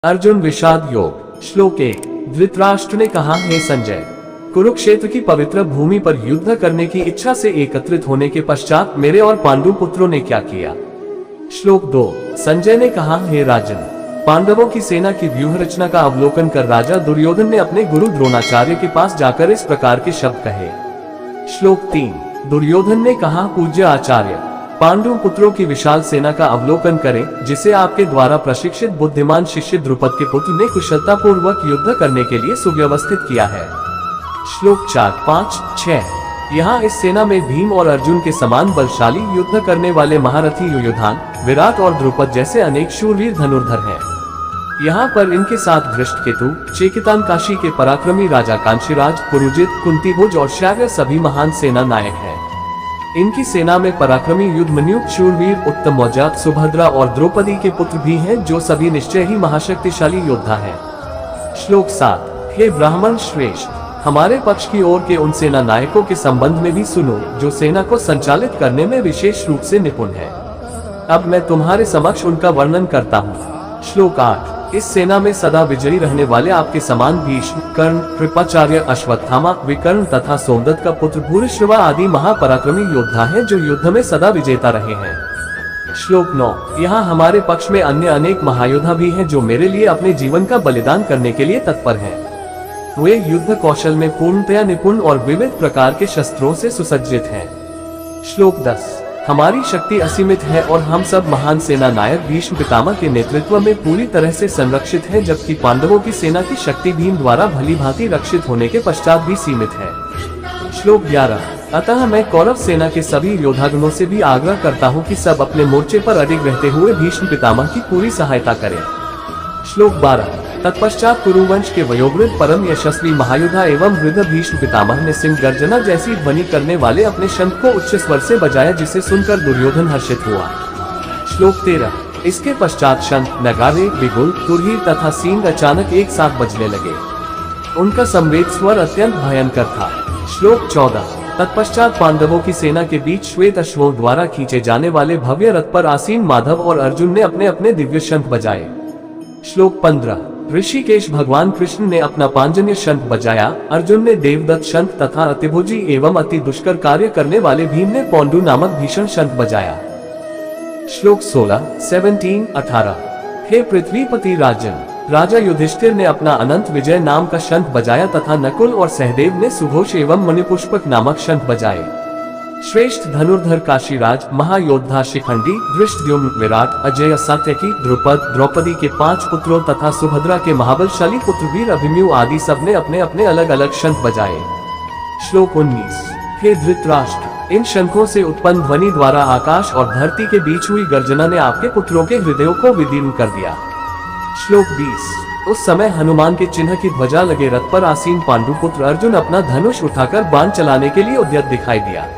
अर्जुन विषाद योग। श्लोक 1। धृतराष्ट्र ने कहा, हे संजय, कुरुक्षेत्र की पवित्र भूमि पर युद्ध करने की इच्छा से एकत्रित होने के पश्चात मेरे और पांडु पुत्रों ने क्या किया। श्लोक 2। संजय ने कहा, हे राजन, पांडवों की सेना की व्यूह रचना का अवलोकन कर राजा दुर्योधन ने अपने गुरु द्रोणाचार्य के पास जाकर इस प्रकार के शब्द कहे। श्लोक 3। दुर्योधन ने कहा, पूज्य आचार्य, पांडु पुत्रों की विशाल सेना का अवलोकन करें, जिसे आपके द्वारा प्रशिक्षित बुद्धिमान शिष्य द्रुपद के पुत्र ने कुशलता पूर्वक युद्ध करने के लिए सुव्यवस्थित किया है। श्लोक 4, 5, 6। यहाँ इस सेना में भीम और अर्जुन के समान बलशाली युद्ध करने वाले महारथी युयुधान, विराट और द्रुपद जैसे अनेक शूरवीर धनुर्धर हैं। यहाँ पर इनके साथ धृष्टकेतु, चेकितान काशी के पराक्रमी राजा कांशीराज, पुरुजित, कुंतीभोज और श्याव्य सभी महान सेना नायक हैं। इनकी सेना में पराक्रमी युद्धमन्यु, शूरवीर, उत्तम मौजात, सुभद्रा और द्रौपदी के पुत्र भी हैं, जो सभी निश्चय ही महाशक्तिशाली योद्धा हैं। श्लोक 7। हे ब्राह्मण श्रेष्ठ, हमारे पक्ष की ओर के उन सेना नायकों के संबंध में भी सुनो, जो सेना को संचालित करने में विशेष रूप से निपुण है। अब मैं तुम्हारे समक्ष उनका वर्णन करता हूँ। श्लोक 8। इस सेना में सदा विजयी रहने वाले आपके समान भीष्म, कर्ण, कृपाचार्य, अश्वत्थामा, विकर्ण तथा सोमदत्त का पुत्र भूरिश्रवा आदि महापराक्रमी योद्धा हैं, जो युद्ध में सदा विजेता रहे हैं। श्लोक 9। यहाँ हमारे पक्ष में अन्य अनेक महायोद्धा भी हैं, जो मेरे लिए अपने जीवन का बलिदान करने के लिए तत्पर हैं। वे युद्ध कौशल में पूर्णतया निपुण और विविध प्रकार के शस्त्रों से सुसज्जित हैं। श्लोक 10। हमारी शक्ति असीमित है और हम सब महान सेना नायक भीष्म पितामह के नेतृत्व में पूरी तरह से संरक्षित हैं, जबकि पांडवों की सेना की शक्ति भीम द्वारा भली भांति रक्षित होने के पश्चात भी सीमित है। श्लोक 11। अतः मैं कौरव सेना के सभी योद्धागणों से भी आग्रह करता हूँ कि सब अपने मोर्चे पर अडिग रहते हुए भीष्म पितामह की पूरी सहायता करें। श्लोक 12। तत्पश्चात कुरुवंश के वयोवृद्ध परम यशस्वी महायोद्धा एवं वृद्ध भीष्म पितामह ने सिंह गर्जना जैसी ध्वनि करने वाले अपने शंख को उच्च स्वर से बजाया, जिसे सुनकर दुर्योधन हर्षित हुआ। श्लोक 13। इसके पश्चात शंख, नगारे, बिगुल, तुरही तथा सींग अचानक एक साथ बजने लगे। उनका संवेद स्वर अत्यंत भयंकर था। श्लोक 14। तत्पश्चात पांडवों की सेना के बीच श्वेत अश्वों द्वारा खींचे जाने वाले भव्य रथ पर आसीन माधव और अर्जुन ने अपने अपने दिव्य शंख बजाए। श्लोक 15। ऋषिकेश भगवान कृष्ण ने अपना पांजन्य शंख बजाया, अर्जुन ने देवदत्त शंख तथा अतिभुजी एवं अति दुष्कर कार्य करने वाले भीम ने पौंडु नामक भीषण शंख बजाया। श्लोक 16, 17, 18। हे पृथ्वीपति राजन, राजा युधिष्ठिर ने अपना अनंत विजय नाम का शंख बजाया तथा नकुल और सहदेव ने सुघोष एवं मणिपुष्पक नामक शंख बजाए। श्रेष्ठ धनुर्धर काशीराज, महायोद्धा शिखंडी, धृष्टद्युम्न, विराट, अजय, सात्यकी, द्रुपद, द्रौपदी के 5 पुत्रों तथा सुभद्रा के महाबलशाली पुत्र वीर अभिमन्यु आदि सबने अपने अपने अलग अलग शंख बजाए। श्लोक 19। हे धृतराष्ट्र, इन शंखों से उत्पन्न ध्वनि द्वारा आकाश और धरती के बीच हुई गर्जना ने आपके पुत्रों के हृदयों को विदीर्ण कर दिया। श्लोक 20। उस समय हनुमान के चिन्ह की ध्वजा लगे रथ पर आसीन पांडु पुत्र अर्जुन अपना धनुष उठाकर बाण चलाने के लिए उद्यत दिखाई दिया।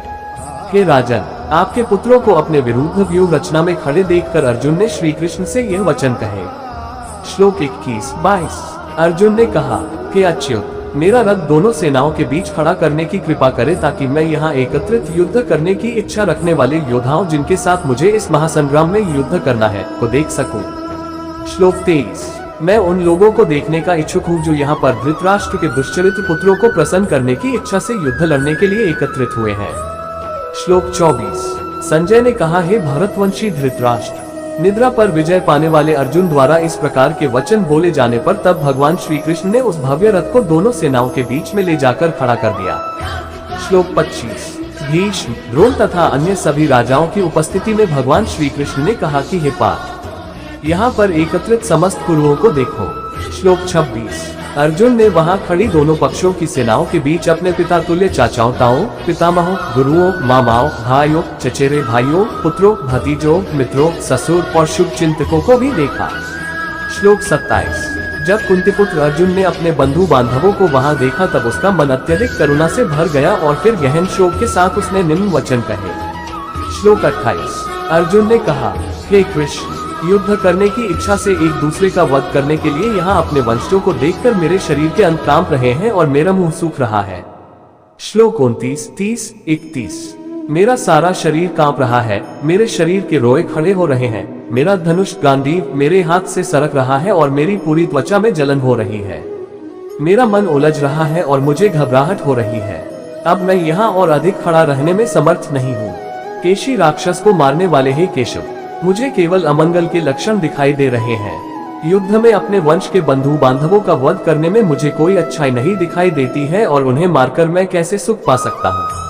हे राजन, आपके पुत्रों को अपने विरुद्ध व्यूह रचना में खड़े देखकर अर्जुन ने श्री कृष्ण से यह वचन कहे। श्लोक 21, 22। अर्जुन ने कहा, हे अच्युत, मेरा रथ दोनों सेनाओं के बीच खड़ा करने की कृपा करे, ताकि मैं यहाँ एकत्रित युद्ध करने की इच्छा रखने वाले योद्धाओं, जिनके साथ मुझे इस महासंग्राम में युद्ध करना है, को देख सकूं। श्लोक 23। मैं उन लोगों को देखने का इच्छुक हूँ, जो यहाँ पर धृतराष्ट्र के दुष्चरित्र पुत्रों को प्रसन्न करने की इच्छा से युद्ध लड़ने के लिए एकत्रित हुए हैं। श्लोक 24। संजय ने कहा, हे भरतवंशी धृतराष्ट्र, निद्रा पर विजय पाने वाले अर्जुन द्वारा इस प्रकार के वचन बोले जाने पर तब भगवान श्री कृष्ण ने उस भव्य रथ को दोनों सेनाओं के बीच में ले जाकर खड़ा कर दिया। श्लोक 25। भीष्म, द्रोण तथा अन्य सभी राजाओं की उपस्थिति में भगवान श्री कृष्ण ने कहा कि हे पार्थ, यहाँ पर एकत्रित समस्त कुरुओं को देखो। श्लोक 26। अर्जुन ने वहां खड़ी दोनों पक्षों की सेनाओं के बीच अपने पिता तुल्य चाचाओं, ताओं, पितामहों, गुरुओं, मामाओं, भाइयों, चचेरे भाइयों, पुत्रों, भतीजों, मित्रों, ससुर और शुभ चिंतकों को भी देखा। श्लोक 27। जब कुंतीपुत्र अर्जुन ने अपने बंधु बांधवों को वहां देखा, तब उसका मन अत्यधिक करुणा से भर गया और फिर गहन शोक के साथ उसने निम्न वचन कहे। श्लोक 28। अर्जुन ने कहा, हे कृष्ण, युद्ध करने की इच्छा से एक दूसरे का वध करने के लिए यहाँ अपने वंशजों को देखकर मेरे शरीर के अंग कांप रहे हैं और मेरा मुंह सूख रहा है। श्लोक 29, 30, 31। मेरा सारा शरीर कांप रहा है, मेरे शरीर के रोए खड़े हो रहे हैं, मेरा धनुष गांडीव मेरे हाथ से सरक रहा है और मेरी पूरी त्वचा में जलन हो रही है। मेरा मन उलझ रहा है और मुझे घबराहट हो रही है। अब मैं यहाँ और अधिक खड़ा रहने में समर्थ नहीं हूँ। केशी राक्षस को मारने वाले हे केशव, मुझे केवल अमंगल के लक्षण दिखाई दे रहे हैं। युद्ध में अपने वंश के बंधु बांधवों का वध करने में मुझे कोई अच्छाई नहीं दिखाई देती है और उन्हें मारकर मैं कैसे सुख पा सकता हूँ।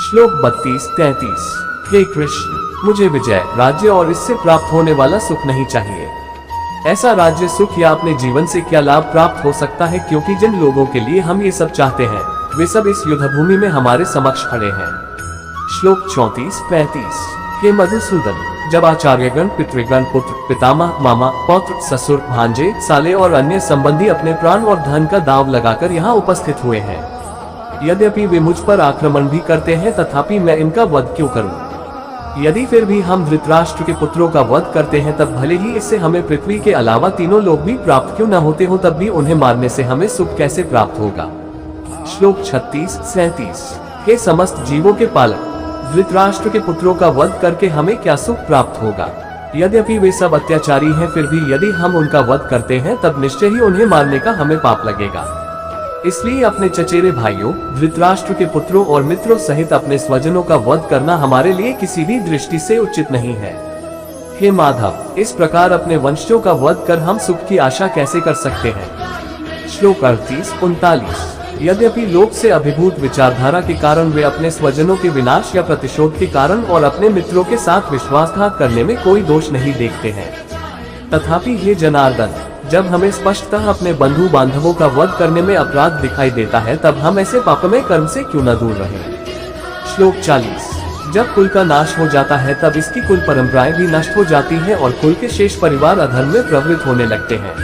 श्लोक 32-33। हे कृष्ण, मुझे विजय, राज्य और इससे प्राप्त होने वाला सुख नहीं चाहिए। ऐसा राज्य सुख या अपने जीवन से क्या लाभ प्राप्त हो सकता है, क्योंकि जिन लोगों के लिए हम ये सब चाहते हैं वे सब इस युद्ध भूमि में हमारे समक्ष खड़े हैं। श्लोक 34-35। हे मधुसूदन, जब आचार्यगण, पितृगण, पुत्र, पितामह, मामा, पौत्र, ससुर, भांजे, साले और अन्य संबंधी अपने प्राण और धन का दांव लगाकर यहाँ उपस्थित हुए हैं, यद्यपि वे मुझ पर आक्रमण भी करते हैं, तथापि मैं इनका वध क्यों करूं? यदि फिर भी हम धृतराष्ट्र के पुत्रों का वध करते हैं, तब भले ही इससे हमें पृथ्वी के अलावा तीनों लोग भी प्राप्त क्यों न होते हो, तब भी उन्हें मारने से हमें सुख कैसे प्राप्त होगा? श्लोक 36-37। हे समस्त जीवों के पालक, धृतराष्ट्र के पुत्रों का वध करके हमें क्या सुख प्राप्त होगा? यद्यपि वे सब अत्याचारी हैं, फिर भी यदि हम उनका वध करते हैं तब निश्चय ही उन्हें मारने का हमें पाप लगेगा। इसलिए अपने चचेरे भाइयों, धृतराष्ट्र के पुत्रों और मित्रों सहित अपने स्वजनों का वध करना हमारे लिए किसी भी दृष्टि से उचित नहीं है। हे माधव, इस प्रकार अपने वंशजों का वध कर हम सुख की आशा कैसे कर सकते हैं? श्लोक 38-39। यद्यपि लोक से अभिभूत विचारधारा के कारण वे अपने स्वजनों के विनाश या प्रतिशोध के कारण और अपने मित्रों के साथ विश्वासघात करने में कोई दोष नहीं देखते हैं, तथापि हे जनार्दन, जब हमें स्पष्टतः अपने बंधु बांधवों का वध करने में अपराध दिखाई देता है, तब हम ऐसे पापमय कर्म से क्यों न दूर रहें? श्लोक 40। जब कुल का नाश हो जाता है तब इसकी कुल परंपराएं भी नष्ट हो जाती हैं और कुल के शेष परिवार अधर्म में प्रवृत्त होने लगते हैं।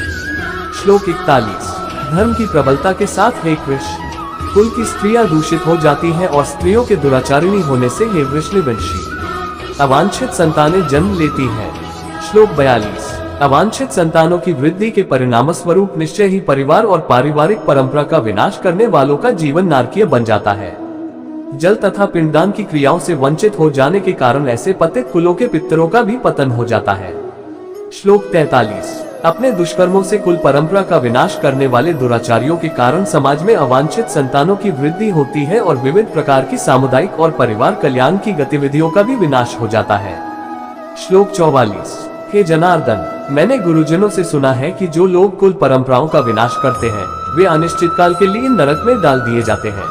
श्लोक 41। धर्म की प्रबलता के साथ हे कृष्ण, कुल की स्त्रियां दूषित हो जाती हैं और स्त्रियों के दुराचारिणी होने से हे वृष्णिवंशी अवांछित संतानें जन्म लेती हैं। श्लोक 42। अवांछित संतानों की वृद्धि के परिणाम स्वरूप निश्चय ही परिवार और पारिवारिक परंपरा का विनाश करने वालों का जीवन नारकीय बन जाता है। जल तथा पिंडदान की क्रियाओं से वंचित हो जाने के कारण ऐसे पतित कुलों के पितरों का भी पतन हो जाता है। श्लोक 43। अपने दुष्कर्मों से कुल परंपरा का विनाश करने वाले दुराचारियों के कारण समाज में अवांछित संतानों की वृद्धि होती है और विविध प्रकार की सामुदायिक और परिवार कल्याण की गतिविधियों का भी विनाश हो जाता है। श्लोक 44। हे जनार्दन, मैंने गुरुजनों से सुना है कि जो लोग कुल परंपराओं का विनाश करते हैं वे अनिश्चित काल के लिए नरक में डाल दिए जाते हैं।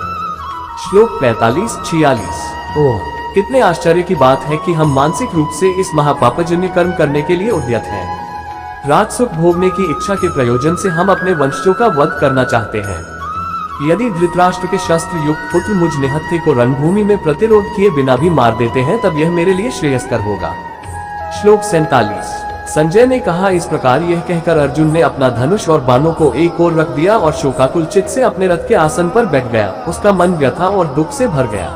श्लोक 45-46। ओह, कितने आश्चर्य की बात है कि हम मानसिक रूप से इस महापापजन्य कर्म करने के लिए उद्यत हैं। राजसुख भोगने की इच्छा के प्रयोजन से हम अपने वंशजों का वध करना चाहते हैं। यदि धृतराष्ट्र के शस्त्र युक्त पुत्र मुझ निहत्थे को रणभूमि में प्रतिरोध किए बिना भी मार देते हैं, तब यह मेरे लिए श्रेयस्कर होगा। श्लोक 47। संजय ने कहा, इस प्रकार यह कहकर अर्जुन ने अपना धनुष और बाणों को एक ओर रख दिया और शोकाकुल चित्त से अपने रथ के आसन पर बैठ गया। उसका मन व्यथा और दुख से भर गया।